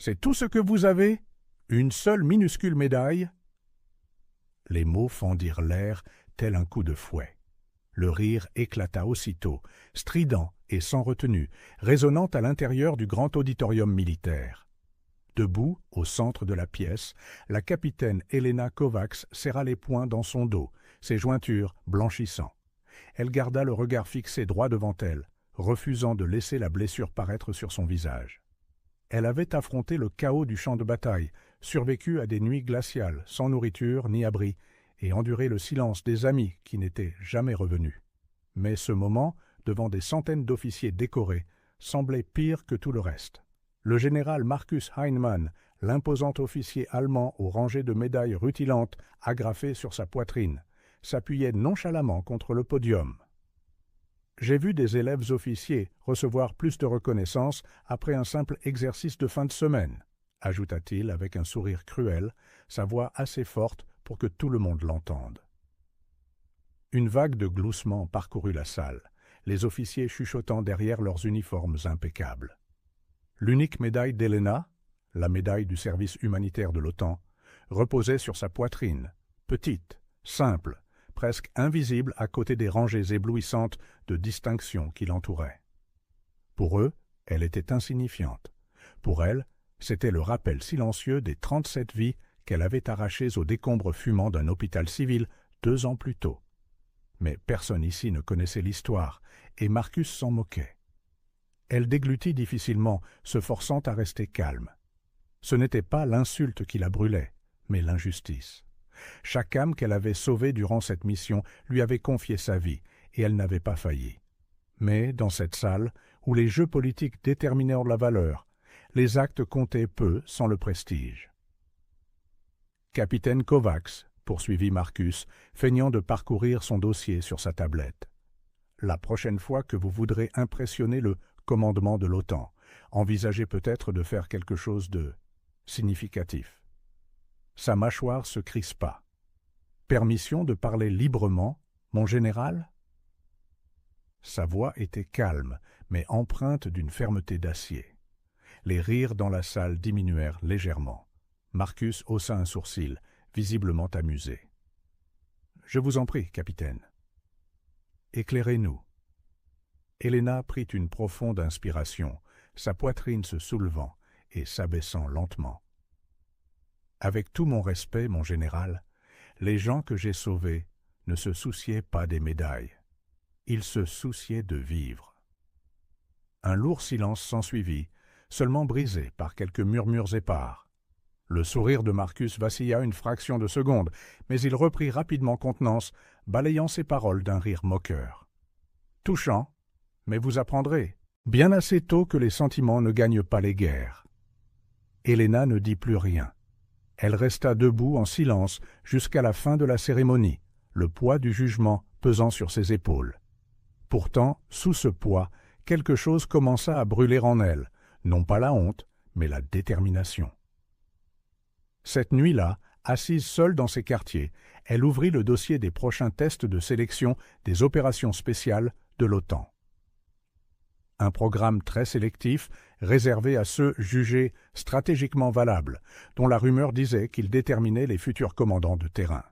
C'est tout ce que vous avez? Une seule minuscule médaille? » Les mots fendirent l'air tel un coup de fouet. Le rire éclata aussitôt, strident et sans retenue, résonnant à l'intérieur du grand auditorium militaire. Debout, au centre de la pièce, la capitaine Helena Kovacs serra les poings dans son dos, ses jointures blanchissant. Elle garda le regard fixé droit devant elle, refusant de laisser la blessure paraître sur son visage. Elle avait affronté le chaos du champ de bataille, survécu à des nuits glaciales, sans nourriture ni abri, et enduré le silence des amis qui n'étaient jamais revenus. Mais ce moment, devant des centaines d'officiers décorés, semblait pire que tout le reste. Le général Markus Heinemann, l'imposant officier allemand aux rangées de médailles rutilantes agrafées sur sa poitrine, s'appuyait nonchalamment contre le podium. « J'ai vu des élèves officiers recevoir plus de reconnaissance après un simple exercice de fin de semaine, » ajouta-t-il avec un sourire cruel, sa voix assez forte pour que tout le monde l'entende. Une vague de gloussements parcourut la salle, les officiers chuchotant derrière leurs uniformes impeccables. L'unique médaille d'Helena, la médaille du service humanitaire de l'OTAN, reposait sur sa poitrine, petite, simple, presque invisible à côté des rangées éblouissantes de distinctions qui l'entouraient. Pour eux, elle était insignifiante. Pour elle, c'était le rappel silencieux des 37 vies qu'elle avait arrachées aux décombres fumants d'un hôpital civil 2 ans plus tôt. Mais personne ici ne connaissait l'histoire, et Markus s'en moquait. Elle déglutit difficilement, se forçant à rester calme. Ce n'était pas l'insulte qui la brûlait, mais l'injustice. Chaque âme qu'elle avait sauvée durant cette mission lui avait confié sa vie, et elle n'avait pas failli. Mais dans cette salle, où les jeux politiques déterminèrent la valeur, les actes comptaient peu sans le prestige. « Capitaine Kovacs, » poursuivit Markus, feignant de parcourir son dossier sur sa tablette. « La prochaine fois que vous voudrez impressionner le commandement de l'OTAN, envisagez peut-être de faire quelque chose de significatif. » Sa mâchoire se crispa. « Permission de parler librement, mon général ?» Sa voix était calme, mais empreinte d'une fermeté d'acier. Les rires dans la salle diminuèrent légèrement. Markus haussa un sourcil, visiblement amusé. « Je vous en prie, capitaine. »« Éclairez-nous. » Helena prit une profonde inspiration, sa poitrine se soulevant et s'abaissant lentement. « Avec tout mon respect, mon général, les gens que j'ai sauvés ne se souciaient pas des médailles. Ils se souciaient de vivre. » Un lourd silence s'ensuivit, seulement brisé par quelques murmures épars. Le sourire de Markus vacilla une fraction de seconde, mais il reprit rapidement contenance, balayant ses paroles d'un rire moqueur. « Touchant, mais vous apprendrez, bien assez tôt que les sentiments ne gagnent pas les guerres. » Helena ne dit plus rien. Elle resta debout en silence jusqu'à la fin de la cérémonie, le poids du jugement pesant sur ses épaules. Pourtant, sous ce poids, quelque chose commença à brûler en elle, non pas la honte, mais la détermination. Cette nuit-là, assise seule dans ses quartiers, elle ouvrit le dossier des prochains tests de sélection des opérations spéciales de l'OTAN. Un programme très sélectif, réservé à ceux jugés stratégiquement valables, dont la rumeur disait qu'ils déterminaient les futurs commandants de terrain.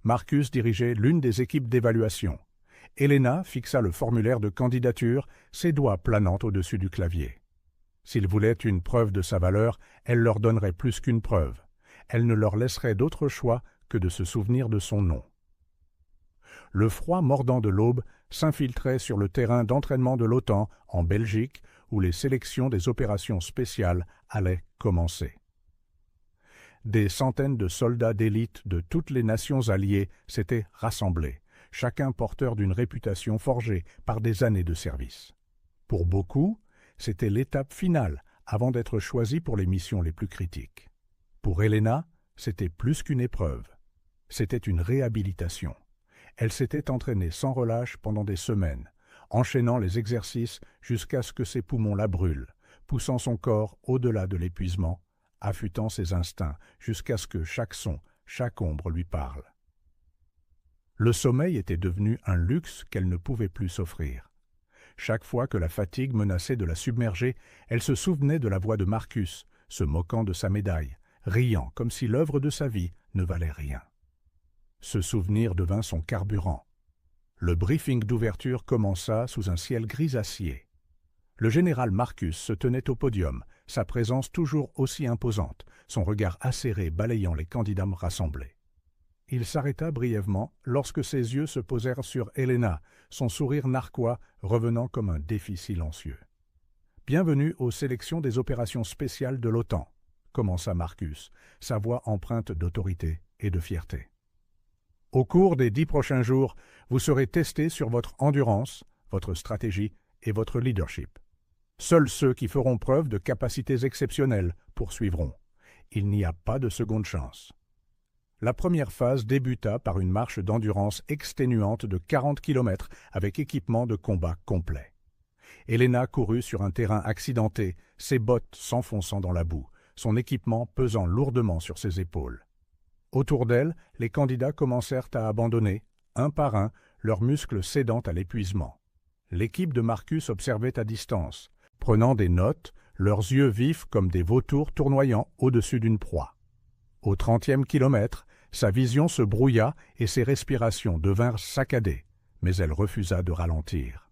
Markus dirigeait l'une des équipes d'évaluation. Helena fixa le formulaire de candidature, ses doigts planant au-dessus du clavier. S'ils voulaient une preuve de sa valeur, elle leur donnerait plus qu'une preuve. Elle ne leur laisserait d'autre choix que de se souvenir de son nom. Le froid mordant de l'aube s'infiltrait sur le terrain d'entraînement de l'OTAN en Belgique, où les sélections des opérations spéciales allaient commencer. Des centaines de soldats d'élite de toutes les nations alliées s'étaient rassemblés, chacun porteur d'une réputation forgée par des années de service. Pour beaucoup, c'était l'étape finale avant d'être choisi pour les missions les plus critiques. Pour Helena, c'était plus qu'une épreuve. C'était une réhabilitation. Elle s'était entraînée sans relâche pendant des semaines, enchaînant les exercices jusqu'à ce que ses poumons la brûlent, poussant son corps au-delà de l'épuisement, affûtant ses instincts jusqu'à ce que chaque son, chaque ombre lui parle. Le sommeil était devenu un luxe qu'elle ne pouvait plus s'offrir. Chaque fois que la fatigue menaçait de la submerger, elle se souvenait de la voix de Markus, se moquant de sa médaille, riant comme si l'œuvre de sa vie ne valait rien. Ce souvenir devint son carburant. Le briefing d'ouverture commença sous un ciel grisacier. Le général Marcus se tenait au podium, sa présence toujours aussi imposante, son regard acéré balayant les candidats rassemblés. Il s'arrêta brièvement lorsque ses yeux se posèrent sur Helena, son sourire narquois revenant comme un défi silencieux. « Bienvenue aux sélections des opérations spéciales de l'OTAN », commença Marcus, sa voix empreinte d'autorité et de fierté. « Au cours des 10 prochains jours, vous serez testés sur votre endurance, votre stratégie et votre leadership. Seuls ceux qui feront preuve de capacités exceptionnelles poursuivront. Il n'y a pas de seconde chance. » La première phase débuta par une marche d'endurance exténuante de 40 km avec équipement de combat complet. Helena courut sur un terrain accidenté, ses bottes s'enfonçant dans la boue, son équipement pesant lourdement sur ses épaules. Autour d'elle, les candidats commencèrent à abandonner, un par un, leurs muscles cédant à l'épuisement. L'équipe de Marcus observait à distance, prenant des notes, leurs yeux vifs comme des vautours tournoyant au-dessus d'une proie. Au 30e kilomètre, sa vision se brouilla et ses respirations devinrent saccadées, mais elle refusa de ralentir.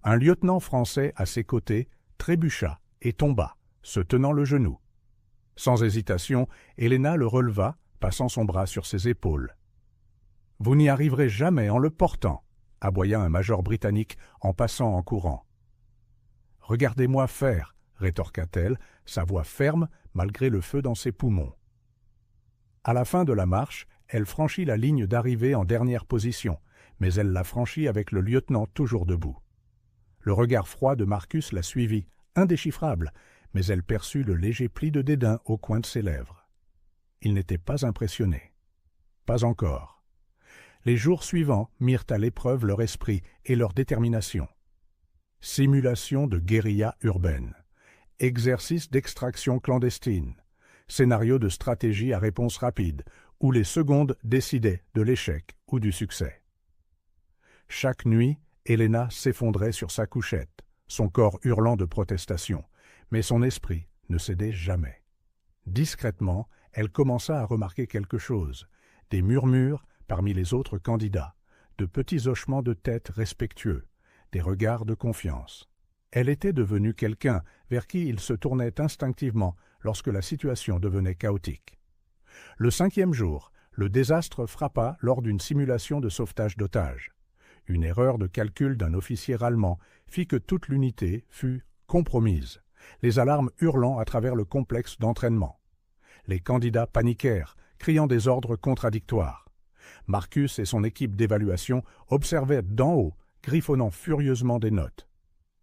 Un lieutenant français à ses côtés trébucha et tomba, se tenant le genou. Sans hésitation, Helena le releva, passant son bras sur ses épaules. « Vous n'y arriverez jamais en le portant », aboya un major britannique en passant en courant. « Regardez-moi faire », rétorqua-t-elle, sa voix ferme malgré le feu dans ses poumons. À la fin de la marche, elle franchit la ligne d'arrivée en dernière position, mais elle la franchit avec le lieutenant toujours debout. Le regard froid de Marcus la suivit, indéchiffrable, mais elle perçut le léger pli de dédain au coin de ses lèvres. Il n'était pas impressionné. Pas encore. Les jours suivants mirent à l'épreuve leur esprit et leur détermination. Simulation de guérilla urbaine, exercice d'extraction clandestine, scénario de stratégie à réponse rapide, où les secondes décidaient de l'échec ou du succès. Chaque nuit, Helena s'effondrait sur sa couchette, son corps hurlant de protestation, mais son esprit ne cédait jamais. Discrètement, elle commença à remarquer quelque chose, des murmures parmi les autres candidats, de petits hochements de tête respectueux, des regards de confiance. Elle était devenue quelqu'un vers qui il se tournait instinctivement lorsque la situation devenait chaotique. Le 5e jour, le désastre frappa lors d'une simulation de sauvetage d'otages. Une erreur de calcul d'un officier allemand fit que toute l'unité fut compromise, les alarmes hurlant à travers le complexe d'entraînement. Les candidats paniquèrent, criant des ordres contradictoires. Marcus et son équipe d'évaluation observaient d'en haut, griffonnant furieusement des notes.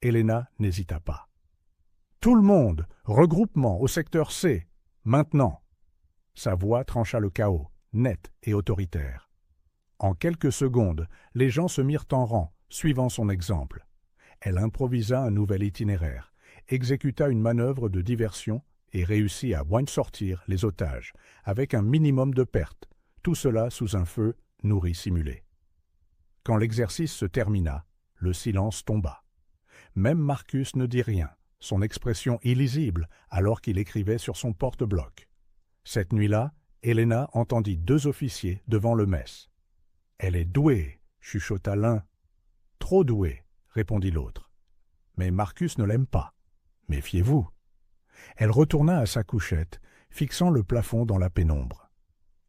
Helena n'hésita pas. « Tout le monde, regroupement au secteur C, maintenant !» Sa voix trancha le chaos, nette et autoritaire. En quelques secondes, les gens se mirent en rang, suivant son exemple. Elle improvisa un nouvel itinéraire, exécuta une manœuvre de diversion et réussit à sortir les otages, avec un minimum de pertes, tout cela sous un feu nourri simulé. Quand l'exercice se termina, le silence tomba. Même Marcus ne dit rien, son expression illisible alors qu'il écrivait sur son porte-bloc. Cette nuit-là, Helena entendit 2 officiers devant le mess. « Elle est douée », chuchota l'un. « Trop douée », répondit l'autre. « Mais Marcus ne l'aime pas. Méfiez-vous. » Elle retourna à sa couchette, fixant le plafond dans la pénombre.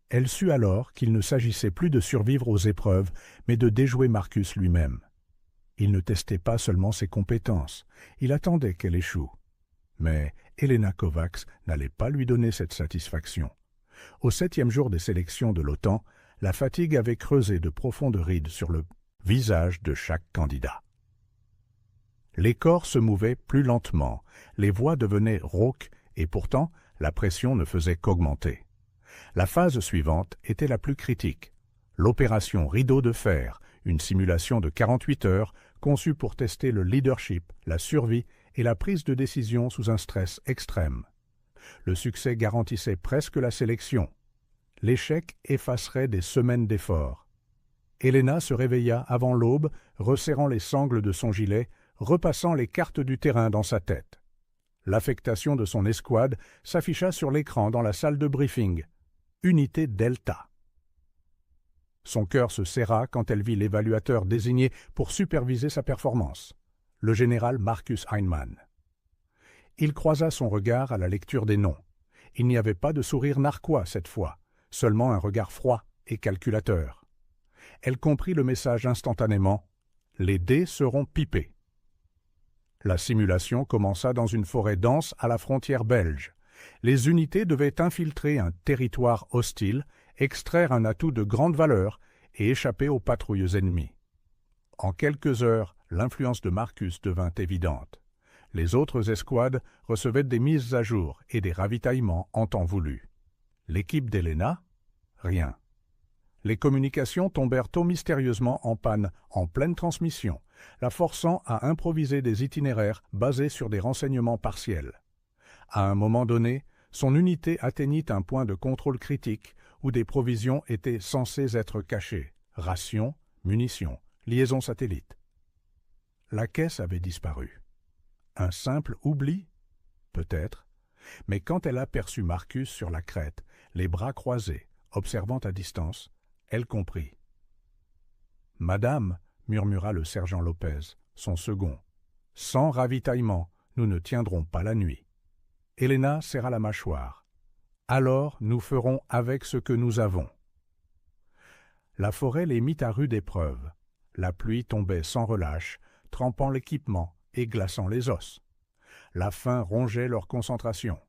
Elle sut alors qu'il ne s'agissait plus de survivre aux épreuves, mais de déjouer Marcus lui-même. Il ne testait pas seulement ses compétences, il attendait qu'elle échoue. Mais Helena Kovacs n'allait pas lui donner cette satisfaction. Au 7e jour des sélections de l'OTAN, la fatigue avait creusé de profondes rides sur le visage de chaque candidat. Les corps se mouvaient plus lentement, les voix devenaient rauques et pourtant la pression ne faisait qu'augmenter. La phase suivante était la plus critique. L'opération Rideau de fer, une simulation de 48 heures conçue pour tester le leadership, la survie et la prise de décision sous un stress extrême. Le succès garantissait presque la sélection. L'échec effacerait des semaines d'efforts. Helena se réveilla avant l'aube, resserrant les sangles de son gilet, repassant les cartes du terrain dans sa tête. L'affectation de son escouade s'afficha sur l'écran dans la salle de briefing. Unité Delta. Son cœur se serra quand elle vit l'évaluateur désigné pour superviser sa performance, le général Marcus Heinemann. Il croisa son regard à la lecture des noms. Il n'y avait pas de sourire narquois cette fois, seulement un regard froid et calculateur. Elle comprit le message instantanément. Les dés seront pipés. La simulation commença dans une forêt dense à la frontière belge. Les unités devaient infiltrer un territoire hostile, extraire un atout de grande valeur et échapper aux patrouilles ennemies. En quelques heures, l'influence de Marcus devint évidente. Les autres escouades recevaient des mises à jour et des ravitaillements en temps voulu. L'équipe d'Helena? Rien. Les communications tombèrent tôt mystérieusement en panne en pleine transmission, la forçant à improviser des itinéraires basés sur des renseignements partiels. À un moment donné, son unité atteignit un point de contrôle critique où des provisions étaient censées être cachées, rations, munitions, liaisons satellites. La caisse avait disparu. Un simple oubli? Peut-être. Mais quand elle aperçut Marcus sur la crête, les bras croisés, observant à distance, elle comprit. « Madame, » murmura le sergent Lopez, son second, « sans ravitaillement, nous ne tiendrons pas la nuit. » Helena serra la mâchoire. « Alors nous ferons avec ce que nous avons. » La forêt les mit à rude épreuve. La pluie tombait sans relâche, trempant l'équipement et glaçant les os. La faim rongeait leur concentration.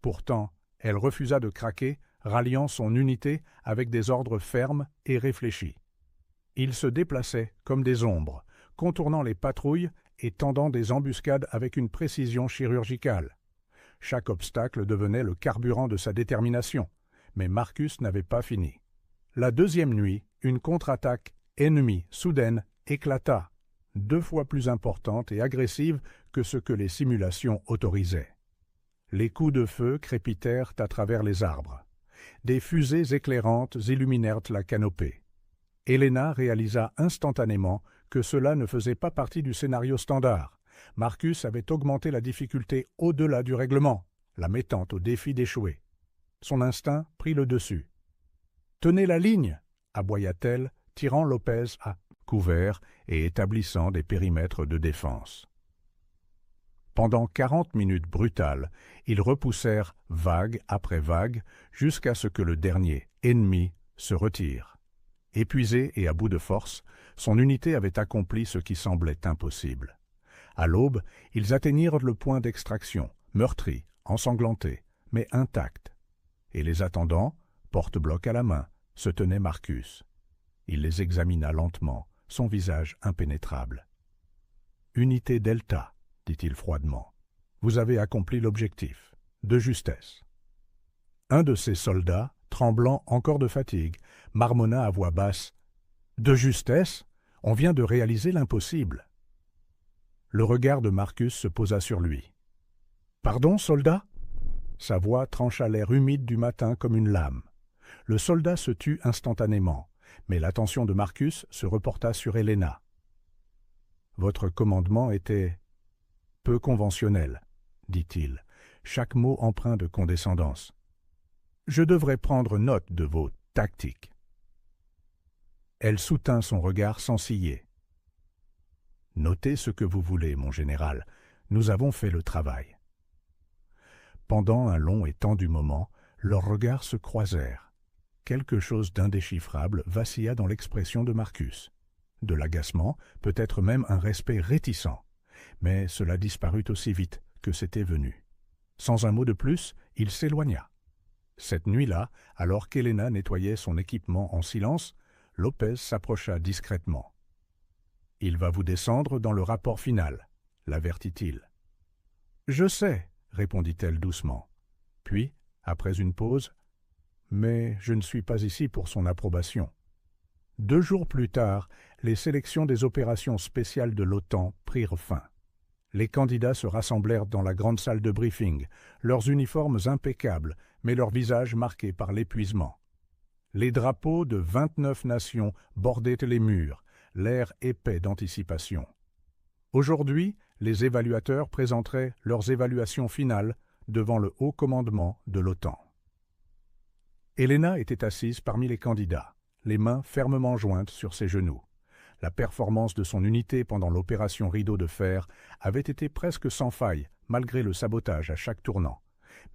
Pourtant, elle refusa de craquer, ralliant son unité avec des ordres fermes et réfléchis. Ils se déplaçaient comme des ombres, contournant les patrouilles et tendant des embuscades avec une précision chirurgicale. Chaque obstacle devenait le carburant de sa détermination, mais Marcus n'avait pas fini. La deuxième nuit, une contre-attaque ennemie soudaine éclata, 2 fois plus importante et agressive que ce que les simulations autorisaient. Les coups de feu crépitèrent à travers les arbres. Des fusées éclairantes illuminèrent la canopée. Helena réalisa instantanément que cela ne faisait pas partie du scénario standard. Marcus avait augmenté la difficulté au-delà du règlement, la mettant au défi d'échouer. Son instinct prit le dessus. « Tenez la ligne !» aboya-t-elle, tirant Lopez à couvert et établissant des périmètres de défense. Pendant 40 minutes brutales, ils repoussèrent vague après vague jusqu'à ce que le dernier, ennemi, se retire. Épuisé et à bout de force, son unité avait accompli ce qui semblait impossible. À l'aube, ils atteignirent le point d'extraction, meurtris, ensanglantés, mais intacts. Et les attendants, porte-bloc à la main, se tenait Marcus. Il les examina lentement, son visage impénétrable. « Unité Delta », dit-il froidement. « Vous avez accompli l'objectif, de justesse. » Un de ses soldats, tremblant encore de fatigue, marmonna à voix basse. « De justesse? On vient de réaliser l'impossible. » Le regard de Marcus se posa sur lui. « Pardon, soldat ?» Sa voix trancha l'air humide du matin comme une lame. Le soldat se tut instantanément, mais l'attention de Marcus se reporta sur Helena. « Votre commandement était peu conventionnel, » dit-il, chaque mot empreint de condescendance. « Je devrais prendre note de vos tactiques. » Elle soutint son regard sans ciller. « Notez ce que vous voulez, mon général. Nous avons fait le travail. » Pendant un long et tendu moment, leurs regards se croisèrent. Quelque chose d'indéchiffrable vacilla dans l'expression de Marcus. De l'agacement, peut-être même un respect réticent. Mais cela disparut aussi vite que c'était venu. Sans un mot de plus, il s'éloigna. Cette nuit-là, alors qu'Helena nettoyait son équipement en silence, Lopez s'approcha discrètement. « Il va vous descendre dans le rapport final », l'avertit-il. « Je sais », répondit-elle doucement. Puis, après une pause, « Mais je ne suis pas ici pour son approbation. » 2 jours plus tard, les sélections des opérations spéciales de l'OTAN prirent fin. Les candidats se rassemblèrent dans la grande salle de briefing, leurs uniformes impeccables, mais leurs visages marqués par l'épuisement. Les drapeaux de 29 nations bordaient les murs, l'air épais d'anticipation. Aujourd'hui, les évaluateurs présenteraient leurs évaluations finales devant le haut commandement de l'OTAN. Helena était assise parmi les candidats, les mains fermement jointes sur ses genoux. La performance de son unité pendant l'opération Rideau de fer avait été presque sans faille, malgré le sabotage à chaque tournant.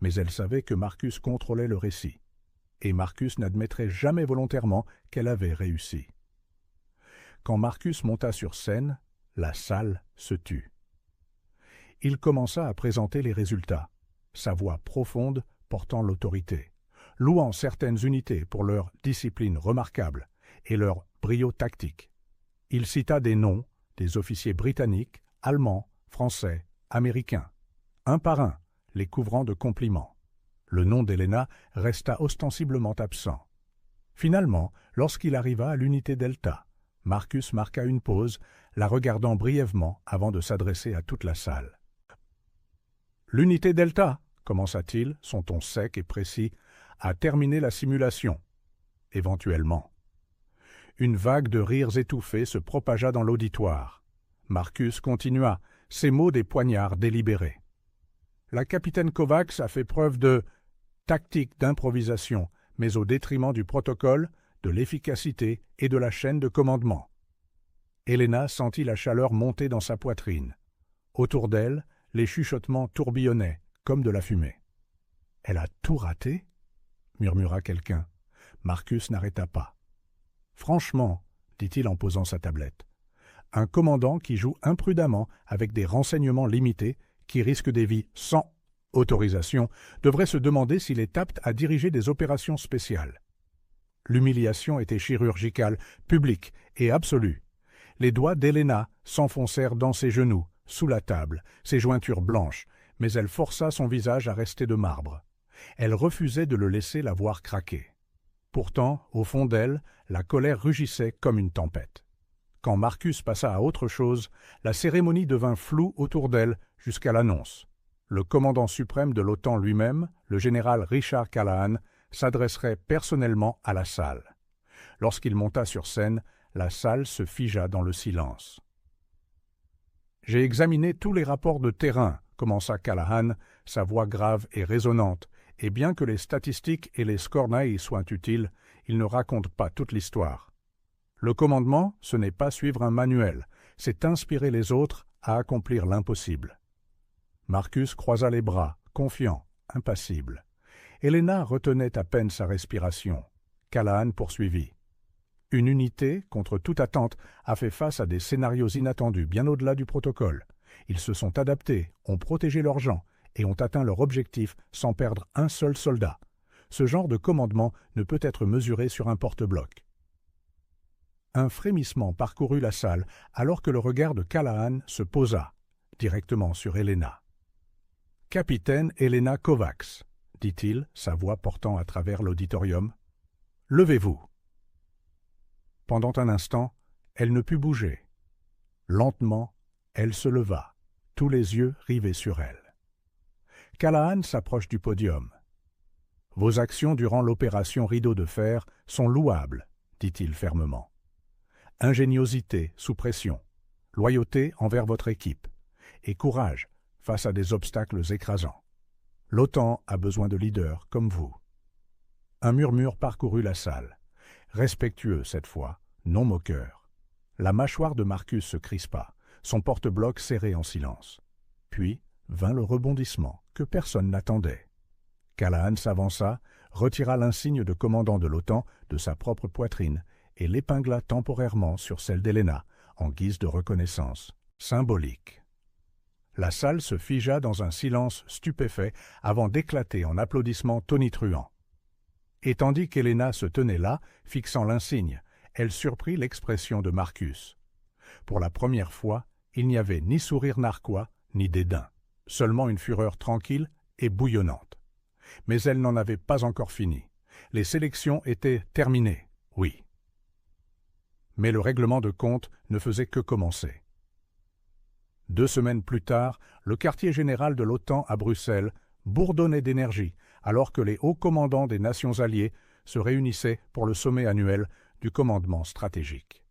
Mais elle savait que Marcus contrôlait le récit. Et Marcus n'admettrait jamais volontairement qu'elle avait réussi. Quand Marcus monta sur scène, la salle se tut. Il commença à présenter les résultats, sa voix profonde portant l'autorité, louant certaines unités pour leur discipline remarquable et leur brio tactique. Il cita des noms, des officiers britanniques, allemands, français, américains, un par un, les couvrant de compliments. Le nom d'Helena resta ostensiblement absent. Finalement, lorsqu'il arriva à l'unité Delta, Marcus marqua une pause, la regardant brièvement avant de s'adresser à toute la salle. « L'unité Delta, commença-t-il, son ton sec et précis, a terminé la simulation. Éventuellement. » Une vague de rires étouffés se propagea dans l'auditoire. Marcus continua, ses mots des poignards délibérés. La capitaine Kovacs a fait preuve de tactique d'improvisation, mais au détriment du protocole, de l'efficacité et de la chaîne de commandement. Helena sentit la chaleur monter dans sa poitrine. Autour d'elle, les chuchotements tourbillonnaient, comme de la fumée. « Elle a tout raté ?» murmura quelqu'un. Marcus n'arrêta pas. « Franchement, » dit-il en posant sa tablette, « un commandant qui joue imprudemment avec des renseignements limités, qui risque des vies sans autorisation, devrait se demander s'il est apte à diriger des opérations spéciales. » L'humiliation était chirurgicale, publique et absolue. Les doigts d'Helena s'enfoncèrent dans ses genoux, sous la table, ses jointures blanches, mais elle força son visage à rester de marbre. Elle refusait de le laisser la voir craquer. Pourtant, au fond d'elle, la colère rugissait comme une tempête. Quand Marcus passa à autre chose, la cérémonie devint floue autour d'elle jusqu'à l'annonce. Le commandant suprême de l'OTAN lui-même, le général Richard Callahan, s'adresserait personnellement à la salle. Lorsqu'il monta sur scène, la salle se figea dans le silence. « J'ai examiné tous les rapports de terrain, » commença Callahan, sa voix grave et résonnante, et bien que les statistiques et les scornailles soient utiles, ils ne racontent pas toute l'histoire. Le commandement, ce n'est pas suivre un manuel, c'est inspirer les autres à accomplir l'impossible. Marcus croisa les bras, confiant, impassible. Helena retenait à peine sa respiration. Callahan poursuivit. Une unité, contre toute attente, a fait face à des scénarios inattendus bien au-delà du protocole. Ils se sont adaptés, ont protégé leurs gens et ont atteint leur objectif sans perdre un seul soldat. Ce genre de commandement ne peut être mesuré sur un porte-bloc. Un frémissement parcourut la salle alors que le regard de Callahan se posa directement sur Helena. « Capitaine Helena Kovacs, » dit-il, sa voix portant à travers l'auditorium. « Levez-vous. » Pendant un instant, elle ne put bouger. Lentement, elle se leva, tous les yeux rivés sur elle. Callahan s'approche du podium. « Vos actions durant l'opération Rideau de fer sont louables, » dit-il fermement. « Ingéniosité sous pression, loyauté envers votre équipe, et courage face à des obstacles écrasants. L'OTAN a besoin de leaders comme vous. » Un murmure parcourut la salle, respectueux cette fois, non moqueur. La mâchoire de Marcus se crispa, son porte-bloc serré en silence. Puis vint le rebondissement que personne n'attendait. Callahan s'avança, retira l'insigne de commandant de l'OTAN de sa propre poitrine et l'épingla temporairement sur celle d'Helena, en guise de reconnaissance, symbolique. La salle se figea dans un silence stupéfait avant d'éclater en applaudissements tonitruants. Et tandis qu'Helena se tenait là, fixant l'insigne, elle surprit l'expression de Marcus. Pour la première fois, il n'y avait ni sourire narquois, ni dédain, seulement une fureur tranquille et bouillonnante. Mais elle n'en avait pas encore fini. Les sélections étaient terminées, oui. Mais le règlement de compte ne faisait que commencer. 2 semaines plus tard, le quartier général de l'OTAN à Bruxelles bourdonnait d'énergie alors que les hauts commandants des nations alliées se réunissaient pour le sommet annuel du commandement stratégique.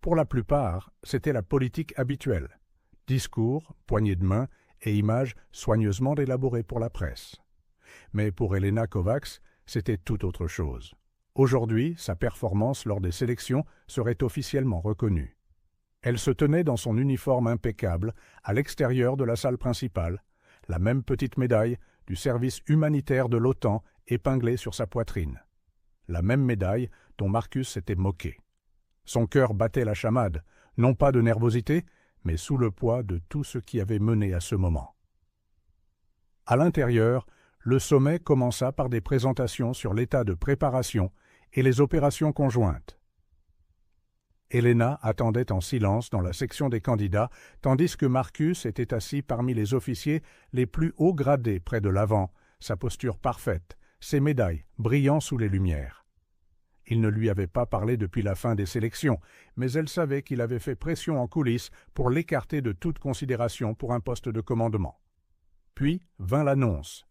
Pour la plupart, c'était la politique habituelle. Discours, poignées de main et images soigneusement élaborées pour la presse. Mais pour Helena Kovacs, c'était tout autre chose. Aujourd'hui, sa performance lors des sélections serait officiellement reconnue. Elle se tenait dans son uniforme impeccable, à l'extérieur de la salle principale, la même petite médaille du service humanitaire de l'OTAN épinglée sur sa poitrine. La même médaille dont Marcus s'était moqué. Son cœur battait la chamade, non pas de nervosité, mais sous le poids de tout ce qui avait mené à ce moment. À l'intérieur, le sommet commença par des présentations sur l'état de préparation et les opérations conjointes. Helena attendait en silence dans la section des candidats, tandis que Marcus était assis parmi les officiers les plus haut gradés près de l'avant, sa posture parfaite, ses médailles brillant sous les lumières. Il ne lui avait pas parlé depuis la fin des sélections, mais elle savait qu'il avait fait pression en coulisses pour l'écarter de toute considération pour un poste de commandement. Puis vint l'annonce.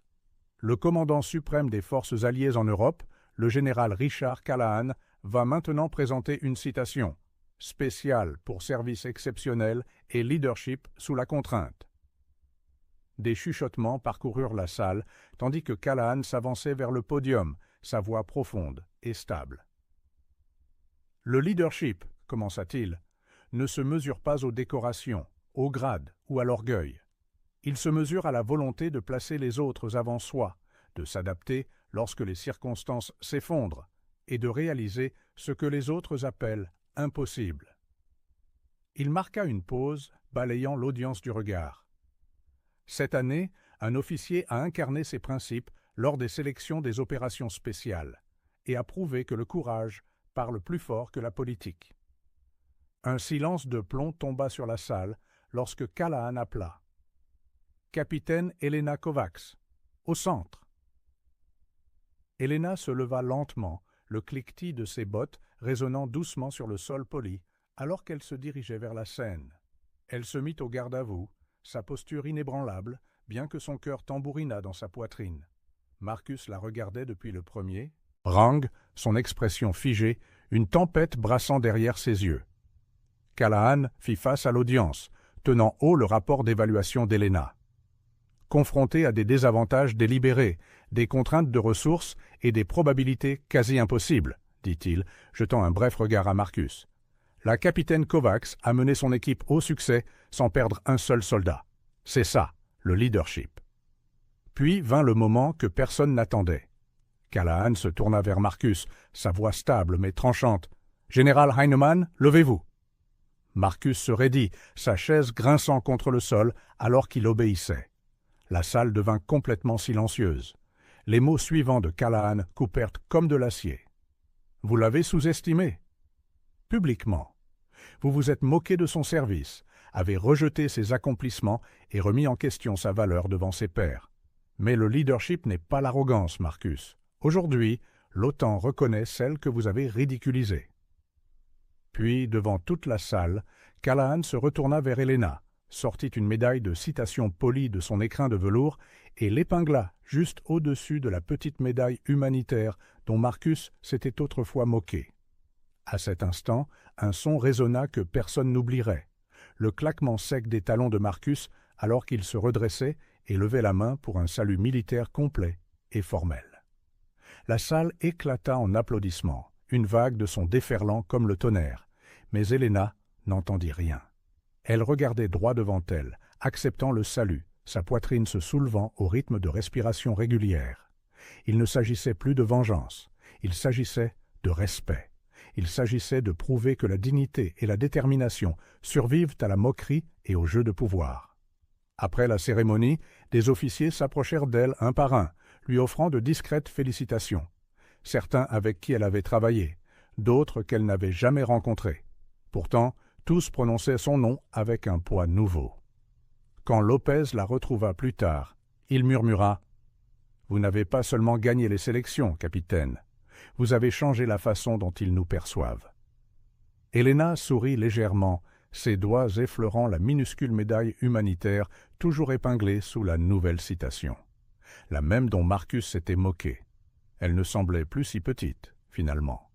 Le commandant suprême des forces alliées en Europe, le général Richard Callahan, va maintenant présenter une citation spéciale pour service exceptionnel et leadership sous la contrainte. Des chuchotements parcoururent la salle, tandis que Callahan s'avançait vers le podium, sa voix profonde et stable. Le leadership, commença-t-il, ne se mesure pas aux décorations, au grade ou à l'orgueil. Il se mesure à la volonté de placer les autres avant soi, de s'adapter lorsque les circonstances s'effondrent et de réaliser ce que les autres appellent impossible. Il marqua une pause, balayant l'audience du regard. Cette année, un officier a incarné ces principes lors des sélections des opérations spéciales et a prouvé que le courage parle plus fort que la politique. Un silence de plomb tomba sur la salle lorsque Callahan appela. « Capitaine Helena Kovacs, au centre !» Helena se leva lentement, le cliquetis de ses bottes résonnant doucement sur le sol poli, alors qu'elle se dirigeait vers la scène. Elle se mit au garde-à-vous, sa posture inébranlable, bien que son cœur tambourinât dans sa poitrine. Marcus la regardait depuis le premier. Rang, son expression figée, une tempête brassant derrière ses yeux. Callahan fit face à l'audience, tenant haut le rapport d'évaluation d'Helena. Confrontée à des désavantages délibérés, des contraintes de ressources et des probabilités quasi impossibles, dit-il, jetant un bref regard à Marcus. La capitaine Kovacs a mené son équipe au succès sans perdre un seul soldat. C'est ça, le leadership. Puis vint le moment que personne n'attendait. Callahan se tourna vers Marcus, sa voix stable mais tranchante. « Général Heinemann, levez-vous !» Marcus se raidit, sa chaise grinçant contre le sol alors qu'il obéissait. La salle devint complètement silencieuse. Les mots suivants de Callahan coupèrent comme de l'acier. « Vous l'avez sous-estimé. Publiquement. Vous vous êtes moqué de son service, avez rejeté ses accomplissements et remis en question sa valeur devant ses pairs. Mais le leadership n'est pas l'arrogance, Marcus. Aujourd'hui, l'OTAN reconnaît celle que vous avez ridiculisée. » Puis, devant toute la salle, Callahan se retourna vers Helena, sortit une médaille de citation polie de son écrin de velours et l'épingla juste au-dessus de la petite médaille humanitaire dont Marcus s'était autrefois moqué. À cet instant, un son résonna que personne n'oublierait, le claquement sec des talons de Marcus alors qu'il se redressait et levait la main pour un salut militaire complet et formel. La salle éclata en applaudissements, une vague de son déferlant comme le tonnerre, mais Helena n'entendit rien. Elle regardait droit devant elle, acceptant le salut, sa poitrine se soulevant au rythme de respiration régulière. Il ne s'agissait plus de vengeance, il s'agissait de respect. Il s'agissait de prouver que la dignité et la détermination survivent à la moquerie et au jeu de pouvoir. Après la cérémonie, des officiers s'approchèrent d'elle un par un, lui offrant de discrètes félicitations. Certains avec qui elle avait travaillé, d'autres qu'elle n'avait jamais rencontrés. Pourtant, tous prononçaient son nom avec un poids nouveau. Quand Lopez la retrouva plus tard, il murmura « Vous n'avez pas seulement gagné les sélections, capitaine. Vous avez changé la façon dont ils nous perçoivent. » Helena sourit légèrement, ses doigts effleurant la minuscule médaille humanitaire toujours épinglée sous la nouvelle citation. La même dont Marcus s'était moqué. Elle ne semblait plus si petite, finalement.